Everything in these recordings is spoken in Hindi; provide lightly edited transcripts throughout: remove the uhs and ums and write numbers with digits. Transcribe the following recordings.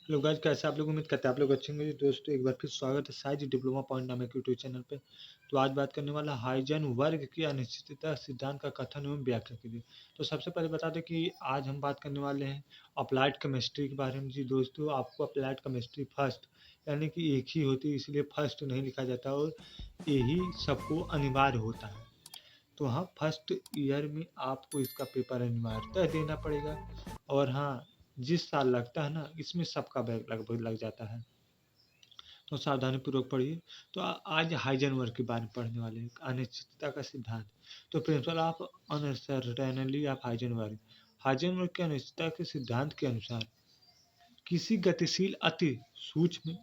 हेलो गाइस, कैसे आप लोग? उम्मीद करते हैं आप लोग अच्छे होंगे। दोस्तों, एक बार फिर स्वागत है साइज डिप्लोमा पॉइंट नामक यूट्यूब चैनल पे। तो आज बात करने वाला हाइजन वर्ग की अनिश्चितता सिद्धांत का कथन एवं व्याख्या के लिए। तो सबसे पहले बता दें कि आज हम बात करने वाले हैं अप्लाइड केमिस्ट्री के बारे में। जी दोस्तों, आपको अप्लाइड केमिस्ट्री फर्स्ट यानी कि एक ही होती है, इसलिए फर्स्ट नहीं लिखा जाता और यही सबको अनिवार्य होता है। तो हाँ, फर्स्ट ईयर में आपको इसका पेपर अनिवार्यतः देना पड़ेगा। और हाँ, जिस साल लगता है ना, इसमें सबका बैग लगभग लग जाता है। तो सावधानी पूर्वक पढ़िए। तो आज हाइजेनबर्ग के बारे में पढ़ने वाले हैं, अनिश्चितता का सिद्धांत। तो principle of uncertainty of Heisenberg. Heisenberg के अनिश्चितता के सिद्धांत के अनुसार किसी गतिशील अति सूक्ष्म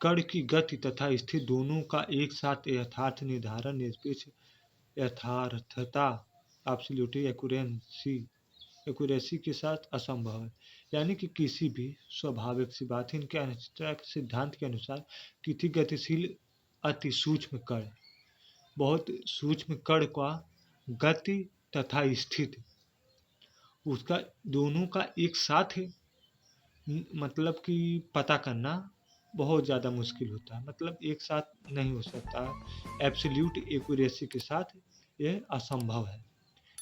कण की गति तथा स्थिति दोनों का एक साथ यथार्थ निर्धारण निरपेक्ष यथार्थता एब्सोल्यूट एक्यूरेसी के साथ असंभव है। यानी कि किसी भी स्वाभाविक सी बात है, इनके अनिश्चितता के सिद्धांत के अनुसार किसी गतिशील अति सूक्ष्म कण, बहुत सूक्ष्म कण का गति तथा स्थिति उसका दोनों का एक साथ मतलब कि पता करना बहुत ज़्यादा मुश्किल होता है। मतलब एक साथ नहीं हो सकता है। एब्सोल्यूट एक्यूरेसी के साथ यह असंभव है।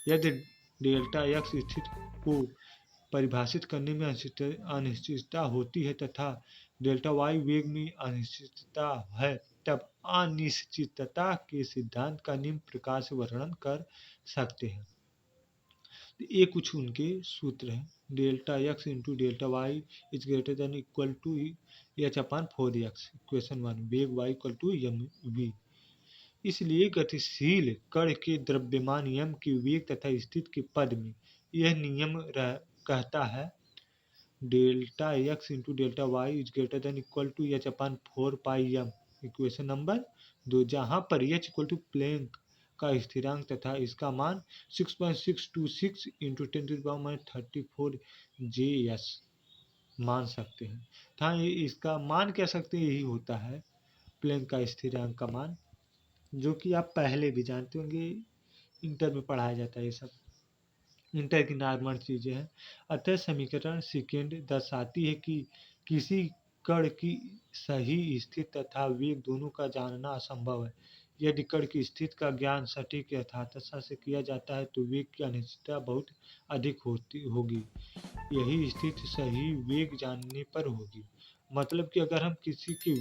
यदि डेल्टा एक्स स्थिति को परिभाषित करने में अनिश्चितता होती है तथा डेल्टा वाई वेग में अनिश्चितता है, तब अनिश्चितता के सिद्धांत का निम्न प्रकार से वर्णन कर सकते हैं। ये कुछ उनके सूत्र हैं। Delta X into delta Y is greater than equal to H upon 4x। Equation 1, वेग Y equal to M V. इसलिए गतिशील कण के द्रव्यमान m की वेग तथा स्थिति के पद में यह नियम कहता है delta X into delta Y is greater than equal to H upon 4 pi m। Equation number 2, जहाँ पर एच इक्वल टू प्लैंक का स्थिरांक तथा इसका मान 6.626 इंटू 10⁻34 JS मान सकते हैं। हाँ, ये इसका मान कह सकते हैं, यही होता है प्लैंक का स्थिरांक का मान, जो कि आप पहले भी जानते होंगे, इंटर में पढ़ाया जाता है ये सब। इंटर की नॉर्मल चीज़ें हैं। अतः समीकरण सेकेंड दर्शाती है कि किसी कण की सही स्थिति तथा वेग दोनों का जानना असंभव है। यदि कण की स्थिति का ज्ञान सटीक यथार्थता से किया जाता है तो वेग की अनिश्चितता बहुत अधिक होगी। यही स्थिति सही वेग जानने पर होगी। मतलब कि अगर हम किसी के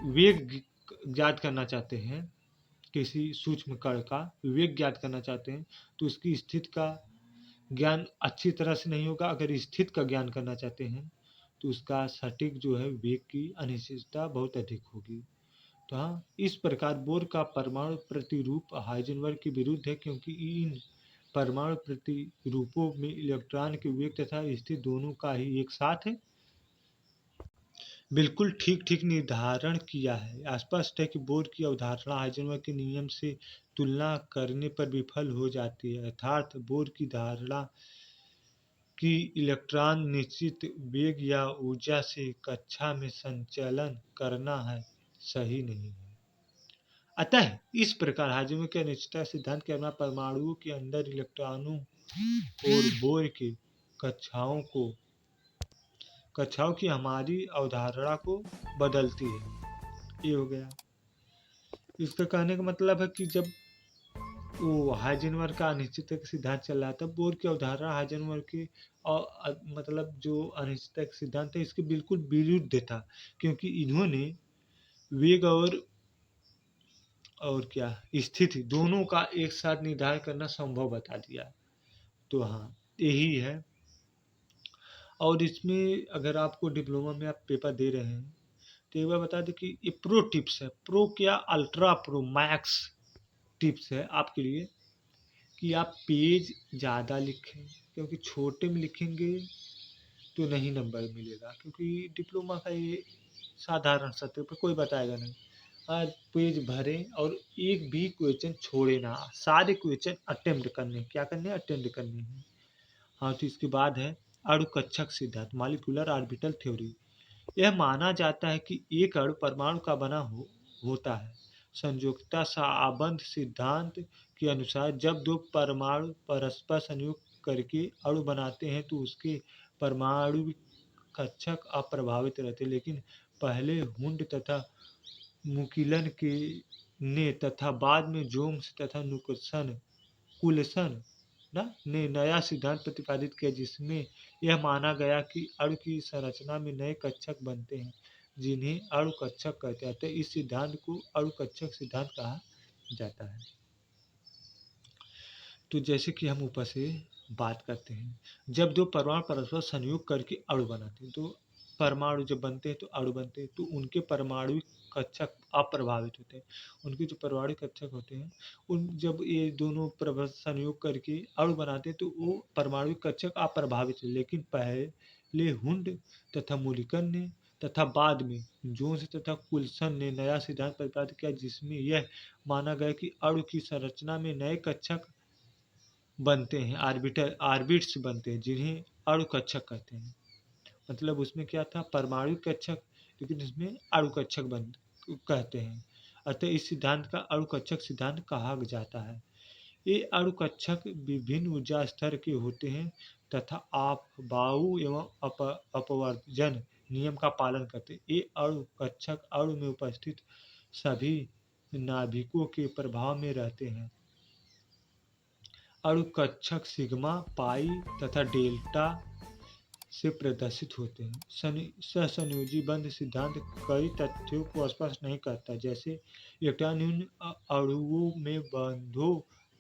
वेग ज्ञात करना चाहते हैं, किसी सूक्ष्म कण का वेग ज्ञात करना चाहते हैं, तो उसकी स्थिति का ज्ञान अच्छी तरह से नहीं होगा। अगर स्थिति का ज्ञान करना चाहते हैं तो उसका सटीक जो है वेग की अनिश्चितता बहुत अधिक होगी। तो हाँ, इस प्रकार बोर का परमाणु प्रतिरूप हाइजेनबर्ग के विरुद्ध है, क्योंकि इन परमाणु प्रतिरूपों में इलेक्ट्रॉन के वेग तथा स्थिति दोनों का ही एक साथ है बिल्कुल ठीक ठीक निर्धारण किया है। स्पष्ट है कि बोर की अवधारणा हाइजेनबर्ग के नियम से तुलना करने पर विफल हो जाती है। अर्थात बोर की धारणा कि इलेक्ट्रॉन निश्चित वेग या ऊर्जा से कक्षा में संचलन करना है, सही नहीं है। अतः इस प्रकार हाइजेनबर्ग के अनिश्चितता सिद्धांत के अनुसार परमाणुओं के अंदर इलेक्ट्रॉनों और बोर के कक्षाओं को कक्षाओं की हमारी अवधारणा को बदलती है। ये हो गया। इसका कहने का मतलब है कि जब वो हाइजेनबर्ग का अनिश्चितता का सिद्धांत चल रहा था, बोर की अवधारणा हाइजेनबर्ग की और मतलब जो अनिश्चितता का सिद्धांत है इसके बिल्कुल विरुद्ध था, क्योंकि इन्होंने वेग और क्या स्थिति दोनों का एक साथ निर्धारण करना संभव बता दिया। तो हाँ, यही है। और इसमें अगर आपको डिप्लोमा में आप पेपर दे रहे हैं तो एक बार बता दें कि ये प्रो टिप्स है, प्रो क्या अल्ट्रा प्रो मैक्स टिप्स है आपके लिए, कि आप पेज ज़्यादा लिखें, क्योंकि छोटे में लिखेंगे तो नहीं नंबर मिलेगा। क्योंकि डिप्लोमा का ये साधारण सत्र पर कोई बताएगा नहीं। आज पेज भरें और एक भी क्वेश्चन छोड़े ना, सारे क्वेश्चन अटेम्प्ट करने, क्या करने, अटेम्प्ट करने हैं। हाँ, तो इसके बाद है अणुकक्षक सिद्धांत, मॉलिक्यूलर ऑर्बिटल थ्योरी। यह माना जाता है कि एक अणु परमाणु का बना होता है। संयोजकता आबंध सिद्धांत के अनुसार जब दो परमाणु परस्पर संयोग करके अणु बनाते हैं तो उसके परमाणु कच्छप अप्रभावित रहते, लेकिन पहले हुंड तथा मुकिलन के ने तथा बाद में जोंग्स तथा कुलसन ना ने नया सिद्धांत प्रतिपादित किया, जिसमें यह माना गया कि अणु की संरचना में नए कक्षक बनते हैं, जिन्हें अणु कक्षक कहते हैं। अतः इस सिद्धांत को अणु कक्षक सिद्धांत कहा जाता है। तो जैसे कि हम ऊपर से बात करते हैं, जब दो परमाणु परस्पर संयोग करके अणु बनाते हैं, तो परमाणु जब बनते हैं तो अणु बनते हैं, तो उनके परमाणु कक्षक अप्रभावित होते हैं। उनके जो परमाणु कक्षक होते हैं, उन जब ये दोनों संयोग करके अणु बनाते हैं तो वो परमाणु कक्षक अप्रभावित है, लेकिन पहले हुंड तथा मुलिकन ने तथा बाद में जोन्स तथा कुल्सन ने नया सिद्धांत प्रतिपादित किया, जिसमें यह माना गया कि अणु की संरचना में नए कक्षक बनते हैं, आर्बिट्स बनते हैं, जिन्हें अणु कक्षक कहते हैं। मतलब उसमें क्या था, परमाणु कक्षक, लेकिन इसमें अणु कक्षक बन कहते हैं। अतः इस सिद्धांत का अणु कक्षक सिद्धांत कहा जाता है। ये अणु कक्षक विभिन्न ऊर्जा स्तर के होते हैं तथा अपबाऊ एवं अपवर्जन नियम का पालन करते हैं। ये अणु कक्षक अणु में उपस्थित सभी नाभिकों के प्रभाव में रहते हैं। अणु कक्षक सिग्मा, पाई तथा डेल्टा से प्रदर्शित होते हैं। सहसंयोजी बंध सिद्धांत कई तथ्यों को स्पष्ट नहीं करता, जैसे इलेक्ट्रॉन अणुओं में बंधों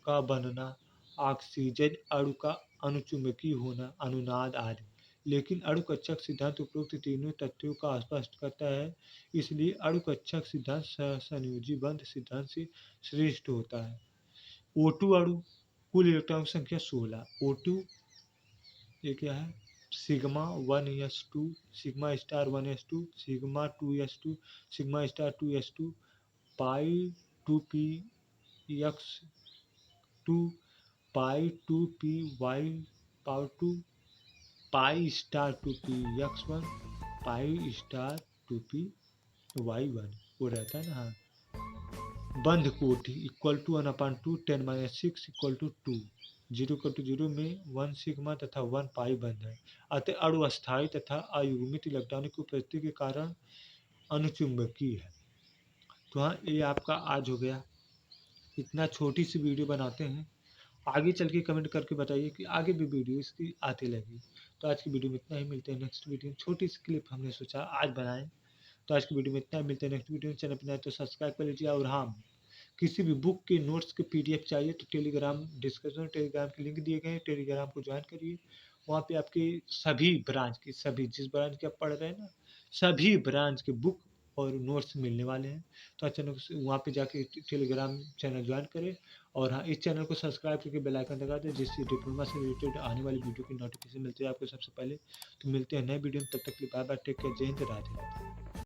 का बनना, ऑक्सीजन अणु का अनुचुंबकीय होना, अनुनाद आदि। लेकिन अणु कक्षक सिद्धांत उपरोक्त तीनों तथ्यों का स्पष्ट करता है, इसलिए अणु कक्षक सिद्धांत सहसंयोजी बंध सिद्धांत से श्रेष्ठ होता है। O2 अणु, कुल इलेक्ट्रॉन संख्या 16। O2 ये क्या है, sigma 1s2, sigma star 1s2, sigma 2s2, sigma star 2s2, पाई 2p x2, पाई 2p y power 2, pi star 2p x1, pi star 2p y1 वो रहता है ना। हाँ, बंध कोटि इक्वल टू 1/2 10-6 इक्वल टू 2, 0 में 1 सिग्मा तथा 1 पाई बंध है। अतः अणु अस्थायी तथा अयुग्मित इलेक्ट्रॉनिक की उपस्थिति के कारण अनुचुंबकीय है। तो हाँ, ये आपका आज हो गया। इतना छोटी सी वीडियो बनाते हैं, आगे चल के कमेंट करके बताइए कि आगे भी वीडियो इसकी आती लगी। तो आज की वीडियो में इतना ही, मिलते हैं नेक्स्ट वीडियो में। छोटी सी क्लिप हमने सोचा आज बनाएं। तो आज की वीडियो में इतना ही, मिलते हैं नेक्स्ट वीडियो में। चैनल पर नए तो सब्सक्राइब कर लीजिए। और हाँ, किसी भी बुक के नोट्स के पीडीएफ चाहिए तो टेलीग्राम डिस्क्रिप्शन टेलीग्राम के लिंक दिए गए हैं, टेलीग्राम को ज्वाइन करिए। वहाँ पे आपकी सभी ब्रांच की, सभी जिस ब्रांच के आप पढ़ रहे हैं ना, सभी ब्रांच के बुक और नोट्स मिलने वाले हैं। तो चैनल वहाँ पे जाके टेलीग्राम चैनल ज्वाइन करें। और हाँ, इस चैनल को सब्सक्राइब करके बेल आइकन दबा दें, जिससे डिप्लोमा से रिलेटेड आने वाली वीडियो की नोटिफिकेशन मिलती है आपको सबसे पहले। तो मिलते हैं नए वीडियो में, तब तक के लिए बाय बाय, टेक केयर, जय हिंद, राधे राधे।